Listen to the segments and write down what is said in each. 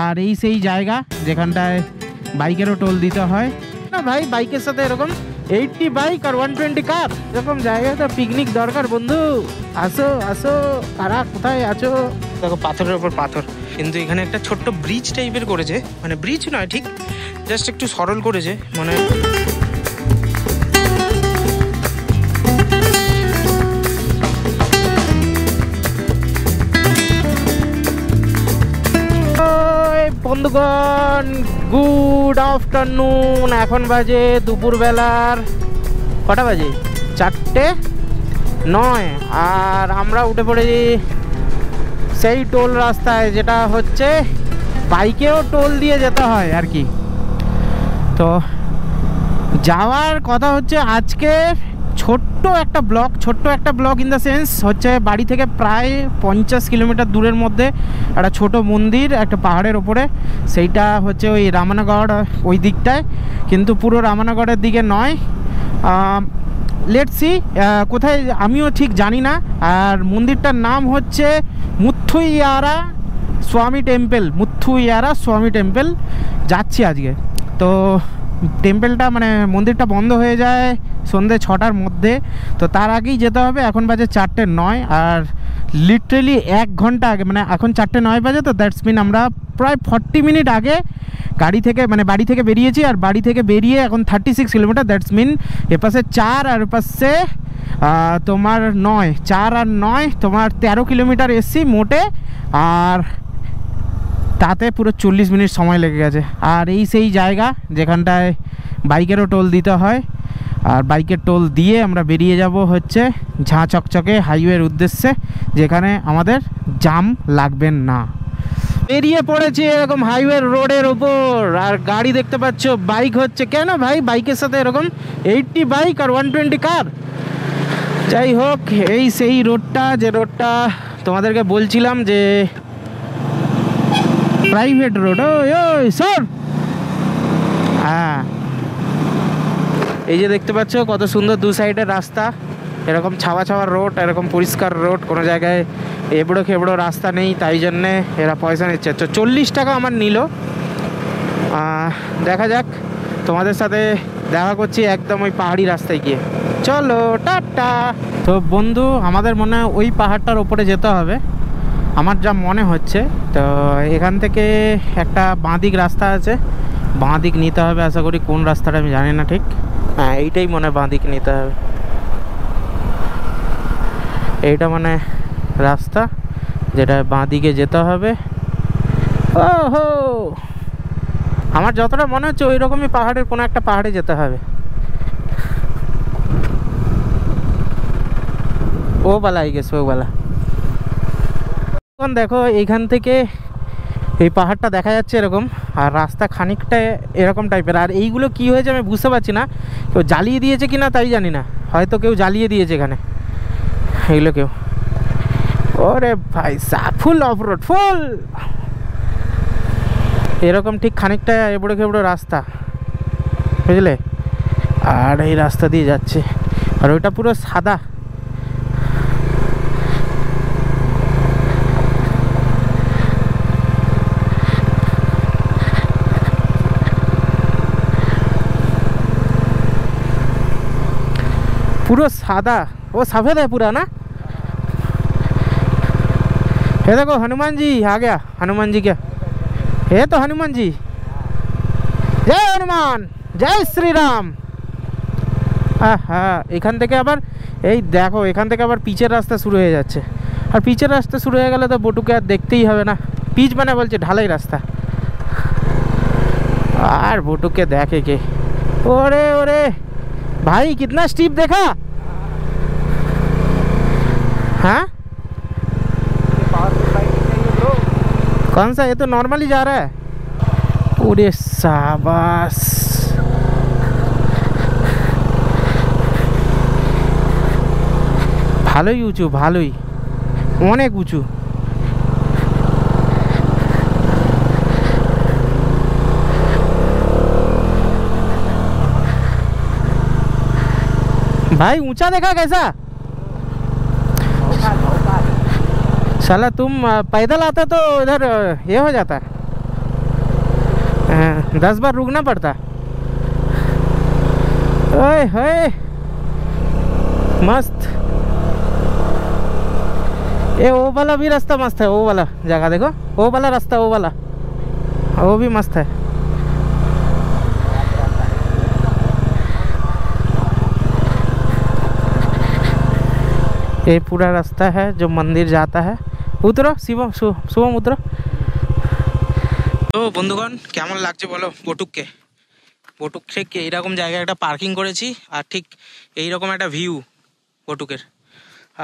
আর এই সেই জায়গা যেখানটায় বাইকেরও টোল দিতে হয় না ভাই। বাইকের সাথে এরকম 80 বাইক আর 120 কার, এরকম জায়গায় তো পিকনিক দরকার বন্ধু। আসো আসো, কারা কোথায় আছো? দেখো পাথরের ওপর পাথর, কিন্তু এখানে একটা ছোট্ট ব্রিজ টাইপের করেছে, মানে ব্রিজ নয় ঠিক, জাস্ট একটু সরল করেছে মানে। বন্ধুগণ গুড আফটারনুন। এখন বাজে দুপুরবেলার কটা বাজে? 4:09। আর আমরা উঠে পড়েছি সেই টোল রাস্তায়, যেটা হচ্ছে বাইকেও টোল দিয়ে যেতে হয় আর কি। তো যাওয়ার কথা হচ্ছে আজকে ছোট্ট একটা ব্লগ ইন দ্য সেন্স হচ্ছে বাড়ি থেকে প্রায় 50 কিলোমিটার দূরের মধ্যে একটা ছোট মন্দির, একটা পাহাড়ের ওপরে। সেইটা হচ্ছে ওই রামানগড় ওই দিকটায়, কিন্তু পুরো রামানগড়ের দিকে নয়। লেটস সি কোথায়, আমিও ঠিক জানি না। আর মন্দিরটার নাম হচ্ছে মুথুইয়ারা স্বামী টেম্পল। যাচ্ছি আজকে। তো টেম্পলটা মানে মন্দিরটা বন্ধ হয়ে যায় সন্ধ্যে 6টার মধ্যে, তো তার আগেই যেতে হবে। এখন বাজে 4:09, আর লিটারেলি 1 ঘন্টা আগে, মানে এখন 4:09 বাজে, তো দ্যাটস মিন আমরা প্রায় 40 মিনিট আগে বাড়ি থেকে বেরিয়েছি। আর বাড়ি থেকে বেরিয়ে এখন 36 কিলোমিটার, দ্যাটস মিন এপাশে 4 আর এপাশে তোমার 9, 4 আর 9 তোমার 13 কিলোমিটার এসছি মোটে। আর তাতে পুরো 40 মিনিট সময় লেগে গেছে। আর এই সেই জায়গা যেখানটায় বাইকেরও টোল দিতে হয়। আর বাইকের টোল দিয়ে আমরা বেরিয়ে যাব হচ্ছে ঝাঁ চকচকে হাইওয়ের উদ্দেশ্যে, যেখানে আমাদের জাম লাগবেন না। বেরিয়ে পড়েছি এরকম হাইওয়ে রোডের ওপর, আর গাড়ি দেখতে পাচ্ছ, বাইক হচ্ছে কেন ভাই, বাইকের সাথে এরকম 80 বাইক আর 120 কার। যাই হোক, এই সেই রোডটা, যে রোডটা তোমাদেরকে বলছিলাম যে প্রাইভেট রোড। ওই সর, হ্যাঁ, এই যে দেখতে পাচ্ছ কত সুন্দর দু সাইডের রাস্তা, এরকম ছাওয়া রোড, এরকম পরিষ্কার রোড, কোনো জায়গায় এবড়ো খেবড়ো রাস্তা নেই। তাই জন্যে এরা পয়সা নিচ্ছে। 40 টাকা আমার নিল। দেখা যাক, তোমাদের সাথে দেখা করছি একদম ওই পাহাড়ি রাস্তায় গিয়ে। চলো টাটা। তো বন্ধু, আমাদের মনে হয় ওই পাহাড়টার ওপরে যেতে হবে আমার যা মনে হচ্ছে। তো এখান থেকে একটা বাঁদিক রাস্তা আছে, বাঁদিক নিতে হবে আশা করি। কোন রাস্তাটা আমি জানি না ঠিক। হ্যাঁ, এইটাই মনে হয় বাঁদিক নিতে হবে। এইটা মানে রাস্তা যেটা বাঁদিকে যেতে হবে। ওহো, আমার যতটা মনে হচ্ছে ওই রকমই পাহাড়ের কোনো একটা পাহাড়ে যেতে হবে। ও বালা আই গেছে, ও বালা। এখন দেখো এইখান থেকে এই পাহাড়টা দেখা যাচ্ছে এরকম, আর রাস্তা খানিকটা এরকম টাইপের। আর এইগুলো কি হয়েছে আমি বুঝতে পারছি না, কেউ জ্বালিয়ে দিয়েছে কিনা তাই জানি না, হয়তো কেউ জ্বালিয়ে দিয়েছে এখানে এইগুলো কেউ। ওরে ভাই ফুল অফ রোড, ফুল এরকম ঠিক খানিকটা এবড়ো খেবড়ো রাস্তা, বুঝলে। আর এই রাস্তা দিয়ে যাচ্ছে, আর ওইটা পুরো সাদা। पूरा सादा, वो सफेद है पूरा ना। ये देखो हनुमान जी आ गया, हनुमान जी क्या, ये तो हनुमान जी। जय हनुमान, जय श्री राम। হ্যাঁ, এখান থেকে আবার এই দেখো, এখান থেকে আবার পিচের রাস্তা শুরু হয়ে যাচ্ছে। আর পিচের রাস্তা শুরু হয়ে গেলে তো বটুকে আর দেখতেই হবে না। পিচ মানে বলছে ঢালাই রাস্তা, আর বটুকে দেখে কে। ওরে ওরে भाई, कितना स्टीप देखा। हाँ, कौन सा, ये तो नॉर्मली जा रहा है। पूरे शाबाश, ভালোই উঁচু, ভালোই অনেক উঁচু। भाई ऊंचा देखा कैसा। साला तुम पैदल आते तो इधर ये हो जाता। 10 बार रुकना पड़ता। ओए होए मस्त। ये वो वाला भी रास्ता मस्त है, वो वाला जगह देखो, वो वाला रास्ता, वो वाला वो भी मस्त है। ये पूरा रास्ता है जो मंदिर जाता है। उतरो शिवम, शुभम उतरो। তো বন্ধুগণ কেমন লাগছে বলো বটুককে? বটুক ঠিক এইরকম জায়গায় একটা পার্কিং করেছি আর ঠিক এইরকম একটা ভিউ বটুকের,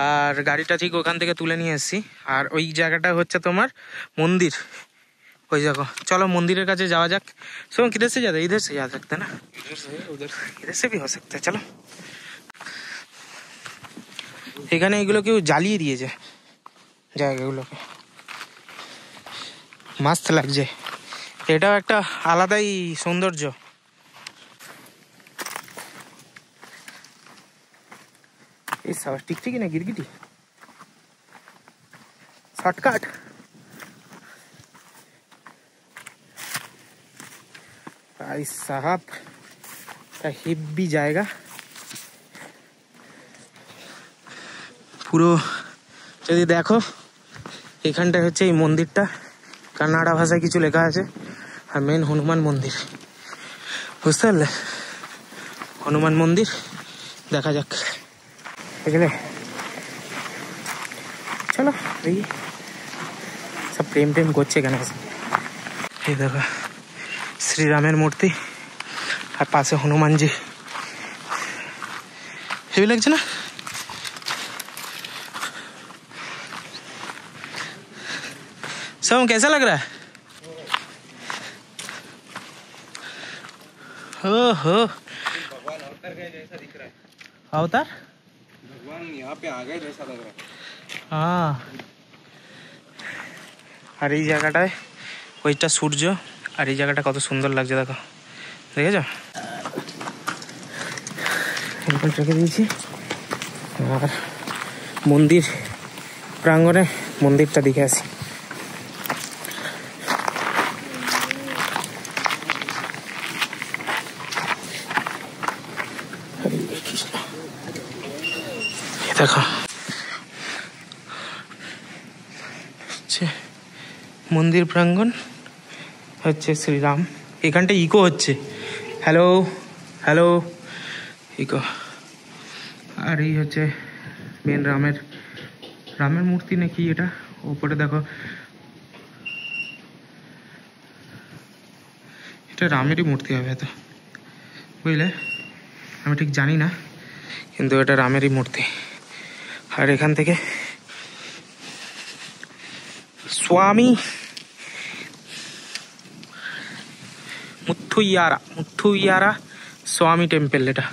আর গাড়িটা ঠিক ওখান থেকে তুলে নিয়ে এসেছি। আর ওই জায়গাটা হচ্ছে তোমার মন্দির, ওই জায়গা। চলো মন্দিরের কাছে যাওয়া যাক। सुन किधर से जाते? इधर से जा सकते ना, इधर से उधर इधर से भी हो सकता है। चलो এখানে এগুলো কেউ জ্বালিয়ে দিয়েছে জায়গাগুলোকে, মস্ত লাগছে। এটাও একটা আলাদাই সৌন্দর্য। এই সব টিকটিকি না গিরগিটি শর্টকাট। भाई साहब হেভি জায়গা পুরো। যদি দেখো এখানটায় হচ্ছে এই মন্দিরটা, কান্নাড়া ভাষায় কিছু লেখা আছে, আর মেন হনুমান মন্দির, বুঝতে পারলে? হনুমান মন্দির দেখা যাক এখানে। চলো দেখি সব প্রেম টেম করছে কেন। এই দেখো শ্রীরামের মূর্তি আর পাশে হনুমানজি, হেভি লাগছে না? सब कैसा लग रहा है? हो भगवान अवतार गए जैसा दिख रहा है। अवतार भगवान यहाँ पे आ गए जैसा लग रहा है। हाँ, আর এই জায়গাটায় ওইটা সূর্য, আর এই জায়গাটা কত সুন্দর লাগছে দেখো, দেখেছ? হেলমেট রেখে দিয়েছি। আর মন্দির প্রাঙ্গণে মন্দিরটা দেখে আসি। দেখো মন্দির প্রাঙ্গণ হচ্ছে শ্রীরাম। এখানটা ইকো হচ্ছে, হ্যালো হ্যালো ইকো। আর এই হচ্ছে মেন রামের মূর্তি নাকি এটা। ওপরে দেখো এটা রামেরই মূর্তি হবে তো, বুঝলে? আমি ঠিক জানি না, কিন্তু এটা রামেরই মূর্তি। আর এখান থেকে স্বামী মুথুইয়ারা স্বামী টেম্পল এটা।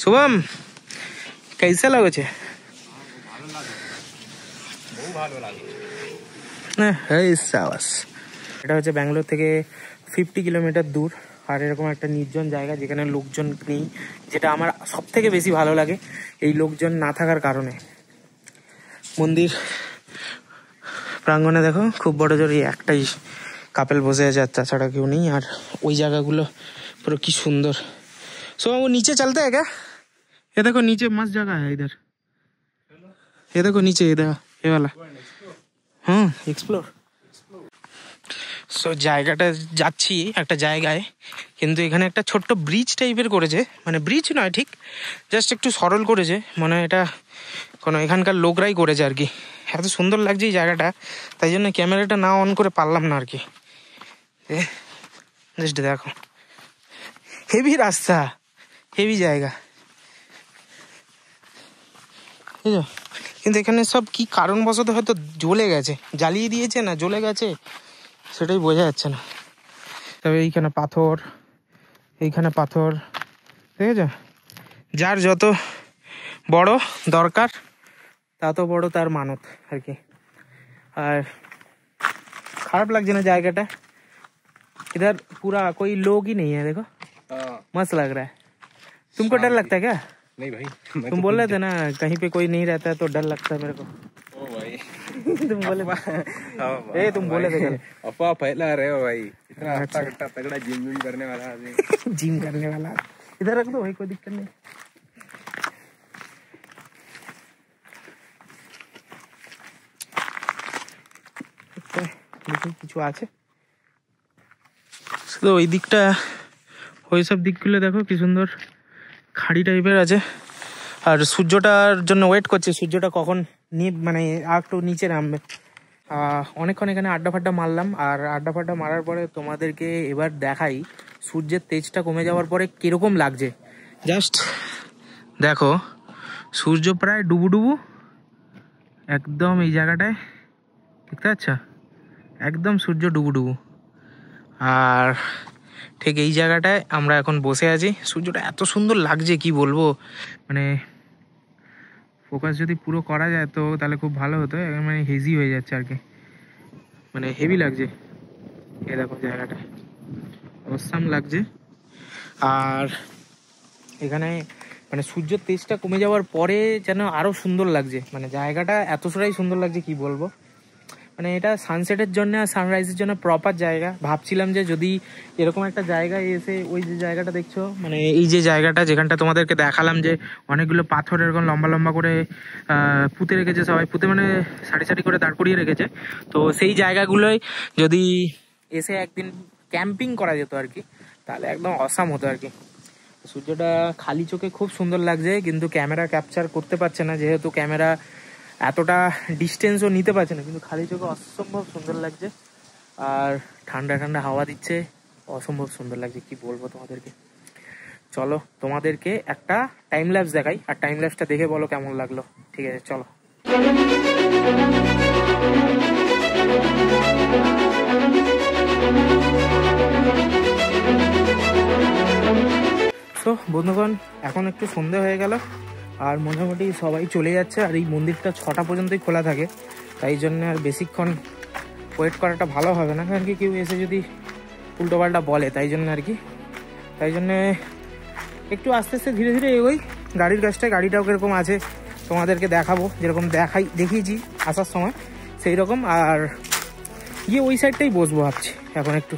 শুভম कैसा লাগছে? এটা হচ্ছে ব্যাঙ্গালোর থেকে 50 কিলোমিটার দূর। আর এরকম একটা নির্জন জায়গা যেখানে লোকজন নেই, যেটা আমার সব থেকে বেশি ভালো লাগে এই লোকজন না থাকার কারণে। মন্দির প্রাঙ্গণে দেখো খুব বড় জোর একটাই কাপেল বসে আছে, তাছাড়া কেউ নেই। আর ওই জায়গাগুলো পুরো কি সুন্দর। सो वो नीचे चलते हैं क्या? ये देखो नीचे मस्त जगह है इधर, ये देखो नीचे इधर ये वाला। हाँ एक्सप्लोर। সো জায়গাটা যাচ্ছি একটা জায়গায়, কিন্তু এখানে একটা ছোট্ট ব্রিজ টাইপের করেছে, মানে ব্রিজ নয় ঠিক, জাস্ট একটু সরল করেছে, মানে এটা কোনো এখানকার লোকরাই করেছে আর কি। এত সুন্দর লাগছে এই জায়গাটা, তাই জন্য ক্যামেরাটা না অন করে পারলাম না আর কি। জাস্ট দেখো হেভি রাস্তা, হেভি জায়গা, বুঝলো? কিন্তু এখানে সব কি কারণবশত হয়তো জ্বলে গেছে, জ্বালিয়ে দিয়েছে না জ্বলে গেছে সেটাই বোঝা যাচ্ছে না। তবে এইখানে পাথর, এইখানে পাথর, ঠিক আছে? যার যত বড় দরকার তত বড় তার মানত আর কি। আর খারাপ লাগছে না জায়গাটা, इधर पूरा कोई लोग ही नहीं है, देखो मस्त लग रहा है। तुमको डर लगता है क्या? नहीं भाई, तुम बोल रहे थे ना कहीं पे कोई नहीं रहता है तो डर लगता है मेरे को। ओ भाई तुम बोले तुम बोले थे कल। अफवाह फैला रहे हो भाई, इतना अच्छा तगड़ा जिम करने वाला आदमी। जिम करने वाला इधर रख दो भाई, कोई दिक्कत नहीं। দেখি কিছু আছে তো ওই দিকটা, ওই সব দিকগুলো দেখো কি সুন্দর খাড়ি টাইপের আছে। আর সূর্যটার জন্য ওয়েট করছে, সূর্যটা কখন মানে আর একটু নিচে নামবে। অনেকক্ষণ এখানে আড্ডা ফাড্ডা মারলাম, আর আড্ডা ফাড্ডা মারার পরে তোমাদেরকে এবার দেখাই সূর্যের তেজটা কমে যাওয়ার পরে কিরকম লাগছে। জাস্ট দেখো সূর্য প্রায় ডুবু একদম এই জায়গাটায়, দেখতে পাচ্ছ একদম সূর্য ডুবু। আর ঠিক এই জায়গাটায় আমরা এখন বসে আছি। সূর্যটা এত সুন্দর লাগছে কি বলবো, মানে ফোকাস যদি পুরো করা যায় তো তাহলে খুব ভালো হতো। মানে হেজি হয়ে যাচ্ছে আর কি, মানে হেভি লাগছে। এ দেখো জায়গাটা অসাম লাগছে। আর এখানে মানে সূর্যের তেজটা কমে যাওয়ার পরে যেন আরো সুন্দর লাগছে, মানে জায়গাটা এতটাই সুন্দর লাগছে কি বলবো। মানে এটা সানসেটের জন্য আর সানরাইজের জন্য প্রপার জায়গা। ভাবছিলাম যে যদি এরকম একটা জায়গায় এসে ওই যে জায়গাটা দেখছো, মানে এই যে জায়গাটা যেখানটা তোমাদেরকে দেখালাম যে অনেকগুলো পাথর এরকম লম্বা লম্বা করে পুঁতে রেখেছে, সবাই পুঁতে মানে সারি সারি করে দাঁড় করিয়ে রেখেছে। তো সেই জায়গাগুলোয় যদি এসে একদিন ক্যাম্পিং করা যেত আর কি, তাহলে একদম অসাম হতো আর কি। সূর্যটা খালি চোখে খুব সুন্দর লাগছে, কিন্তু ক্যামেরা ক্যাপচার করতে পারছে না, যেহেতু ক্যামেরা এতটা ডিস্টেন্সও নিতে পারছে না, কিন্তু খালি চোখে অসম্ভব সুন্দর লাগছে। আর ঠান্ডা ঠান্ডা হাওয়া দিচ্ছে, অসম্ভব সুন্দর লাগছে কি বলবো তোমাদেরকে। চলো তোমাদেরকে একটা টাইম ল্যাপস দেখাই, আর টাইম ল্যাপসটা দেখে বলো কেমন লাগলো। ঠিক আছে চলো। তো বন্ধুগণ এখন একটু সন্ধে হয়ে গেল, আর মোটামুটি সবাই চলে যাচ্ছে। আর এই মন্দিরটা 6টা পর্যন্তই খোলা থাকে, তাই জন্য আর বেশিক্ষণ ওয়েট করাটা ভালো হবে না, কারণ কি কেউ এসে যদি উল্টোপাল্টা বলে, তাই জন্য আর কি। তাই জন্যে একটু আস্তে আস্তে ধীরে ধীরে এগোই। গাড়ির কাছটায় গাড়িটাও কীরকম আছে তোমাদেরকে দেখাবো, যেরকম দেখিয়েছি আসার সময় সেই রকম। আর গিয়ে ওই সাইডটাই বসবো ভাবছি এখন, একটু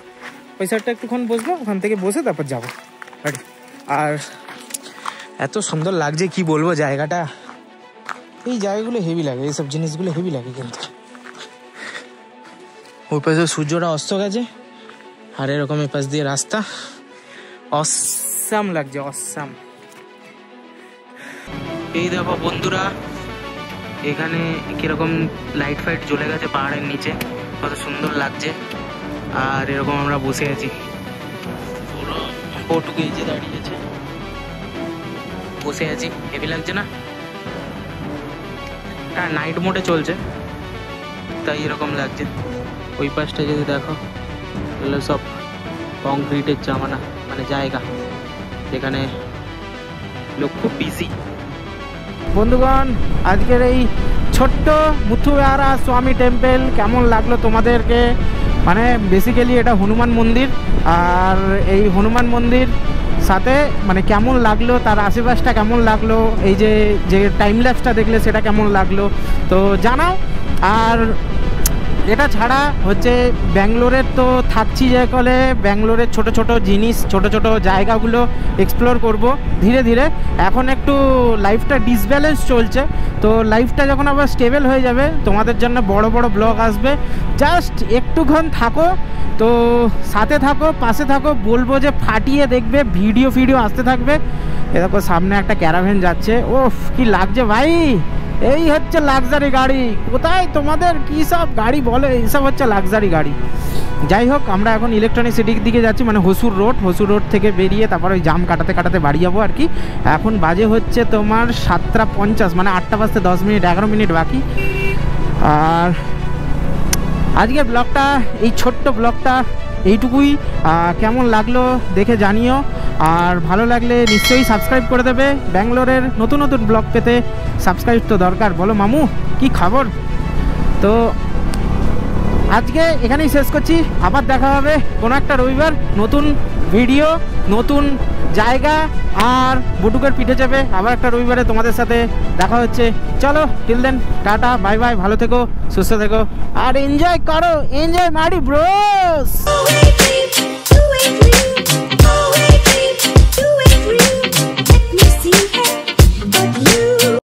ওই সাইডটা একটুক্ষণ বসবো, ওখান থেকে বসে তারপর যাবো। আর এত সুন্দর লাগছে কি বলবো জায়গাটা, এই জায়গাগুলো হেভি লাগে, এইসব জিনিসগুলো হেভি লাগে। কিন্তু ওই পাশে সূর্যটা অস্ত গেছে, আর এরকম এই পাশ দিয়ে রাস্তা, অসাম লাগছে অসাম। এই দেখো বন্ধুরা এখানে কিরকম লাইট ফাইট জ্বলে গেছে পাহাড়ের নিচে, কত সুন্দর লাগছে। আর এরকম আমরা বসে আছি, পুরো ওটুকু এই যে দাঁড়িয়েছে, বসে আছি, হেভি লাগছে না? নাইট মোডে চলছে তাই এরকম লাগছে। ওই পাশটা যদি দেখো এগুলো সব কংক্রিটের জামানা, মানে জায়গা যেখানে লোক খুব বিজি। বন্ধুগণ আজকের এই ছোট্ট মুথুয়ারা স্বামী টেম্পল কেমন লাগলো তোমাদেরকে? মানে বেসিক্যালি এটা হনুমান মন্দির, আর এই হনুমান মন্দির সাথে মানে কেমন লাগলো, তার আশেপাশটা কেমন লাগলো, এই যে টাইম ল্যাপসটা দেখলে সেটা কেমন লাগলো তো জানাও। আর এটা ছাড়া হচ্ছে ব্যাঙ্গালোরের তো থাকছি যে কলে, ব্যাঙ্গালোরের ছোট ছোট জিনিস, ছোট ছোট জায়গাগুলো এক্সপ্লোর করব ধীরে ধীরে। এখন একটু লাইফটা ডিসব্যালেন্স চলছে, তো লাইফটা যখন আবার স্টেবল হয়ে যাবে তোমাদের জন্য বড় বড় ব্লগ আসবে। জাস্ট একটুক্ষণ থাকো, তো সাথে থাকো, পাশে থাকো, বলবো যে ফাটিয়ে দেখবে, ভিডিও আসতে থাকবে। এ দেখো সামনে একটা ক্যারাভ্যান যাচ্ছে, ওফ কি লাগছে ভাই, এই হচ্ছে লাক্সারি গাড়ি। কোথায় তোমাদের কী সব গাড়ি বলে, এইসব হচ্ছে লাক্সারি গাড়ি। যাই হোক আমরা এখন ইলেকট্রনিক সিটির দিকে যাচ্ছি, মানে হসুর রোড থেকে বেরিয়ে তারপর ওই জাম কাটাতে কাটাতে বাড়ি যাবো আর কি। এখন বাজে হচ্ছে তোমার 7:50, মানে 8টা বাজতে 10 মিনিট, 11 মিনিট বাকি। আর আজকে ব্লগটা, এই ছোট্ট ব্লগটা এইটুকুই। কেমন লাগলো দেখে জানিও, আর ভালো লাগলে নিশ্চয়ই সাবস্ক্রাইব করে দেবে। ব্যাঙ্গালোরের নতুন নতুন ব্লগ পেতে সাবস্ক্রাইব তো দরকার, বলো মামু কি খবর? তো আজকে এখানেই শেষ করছি, আবার দেখা হবে কোনো একটা রবিবার, নতুন ভিডিও, নতুন জায়গা আর বুটুকের পিঠে চেপে আবার একটা রবিবারে তোমাদের সাথে দেখা হচ্ছে। চলো till then, tata, bye bye, ভালো থেকো, সুস্থ থেকো আর এনজয় করো, এনজয় মারি ব্রোস।